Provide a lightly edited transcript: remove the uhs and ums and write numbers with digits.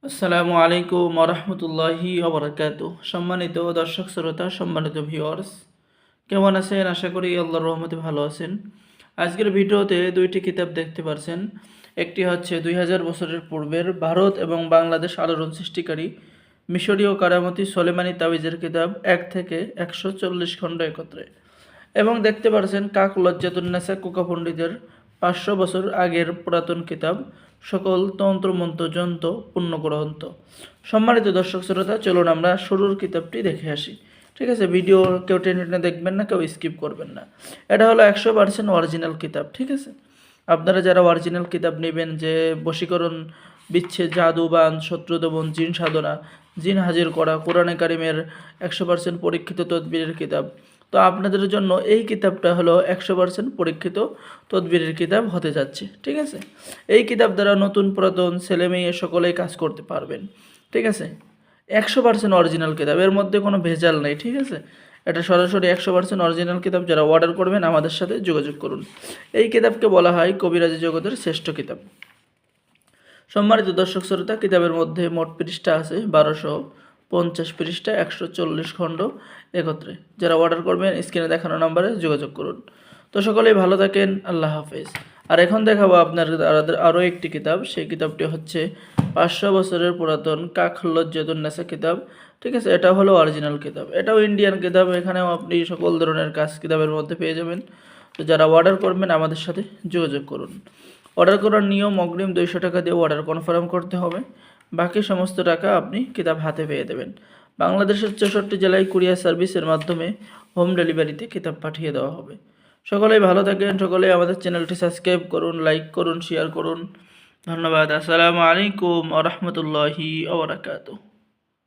আসসালামু আলাইকুম ওরহমতুল্লাহি ওবরাকাতুহ। সম্মানিত দর্শক শ্রোতা, সম্মানিত ভিউয়ার্স, কেমন আছেন? আশা করি আল্লাহর রহমতে ভালো আছেন। আজকের ভিডিওতে দুইটি কিতাব দেখতে পারছেন। একটি হচ্ছে 2000 বছরের পূর্বের ভারত এবং বাংলাদেশ আলোড়ন সৃষ্টিকারী মিশরীয় কারামতি সোলেমানি তাবিজের কিতাব 1 থেকে 140 খণ্ড একত্রে, এবং দেখতে পারছেন কাক লজ্জাতুন্নেসা কুকা পণ্ডিতের 500 বছর আগের পুরাতন কিতাব সকল তন্ত্রমন্ত্র যন্ত্র পুণ্যগ্রন্থ। সম্মানিত দর্শক শ্রোতা, চলুন আমরা শুরুর কিতাবটি দেখে আসি। ঠিক আছে, ভিডিও কেউ টেনে টেনে দেখবেন না, কেউ স্কিপ করবেন না। এটা হলো 100% অরিজিনাল কিতাব। ঠিক আছে, আপনারা যারা অরিজিনাল কিতাব নেবেন, যে বশীকরণ, বিচ্ছেদ, জাদু, বান, শত্রু দমন, জিন সাধনা, জিন হাজির করা, কোরআনে কারিমের 100% পরীক্ষিত তদবিরের কিতাব, তো আপনাদের জন্য এই কিতাবটা হলো 100% পরীক্ষিত তদবিরের কিতাব হতে যাচ্ছে। ঠিক আছে, এই কিতাব দ্বারা নতুন পুরাতন ছেলে মেয়ে সকলেই কাজ করতে পারবেন। ঠিক আছে, 100% অরিজিনাল কিতাব, এর মধ্যে কোনো ভেজাল নেই। ঠিক আছে, এটা সরাসরি 100% অরিজিনাল কিতাব। যারা অর্ডার করবেন আমাদের সাথে যোগাযোগ করুন। এই কিতাবকে বলা হয় কবিরাজি জগতের শ্রেষ্ঠ কিতাব। সম্মানিত দর্শক শ্রোতা, কিতাবের মধ্যে মোট পৃষ্ঠা আছে 1250 পৃষ্ঠা, 140 খণ্ড একত্রে। যারা অর্ডার করবেন স্ক্রিনে দেখানো নম্বরে যোগাযোগ করুন। তো সকলেই ভালো থাকেন, আল্লাহ হাফেজ। আর এখন দেখাবো আপনার আরও একটি কিতাব। সেই কিতাবটি হচ্ছে 500 বছরের পুরাতন কাক লজ্জাতুন্নেসা কিতাব। ঠিক আছে, এটা হলো অরিজিনাল কিতাব, এটাও ইন্ডিয়ান কিতাব। এখানেও আপনি সকল ধরনের কাজ কিতাবের মধ্যে পেয়ে যাবেন। তো যারা অর্ডার করবেন আমাদের সাথে যোগাযোগ করুন। অর্ডার করার নিয়ম: অগ্রিম 200 টাকা দিয়ে অর্ডার কনফার্ম করতে হবে, বাকি সমস্ত টাকা আপনি কিতাব হাতে পেয়ে দেবেন। বাংলাদেশের 64 জেলায় কুরিয়ার সার্ভিসের মাধ্যমে হোম ডেলিভারিতে কিতাব পাঠিয়ে দেওয়া হবে। সকলেই ভালো থাকেন, সকলেই আমাদের চ্যানেলটি সাবস্ক্রাইব করুন, লাইক করুন, শেয়ার করুন। ধন্যবাদ। আসসালামু আলাইকুম ওয়া রাহমাতুল্লাহি ওয়া বারাকাতুহু।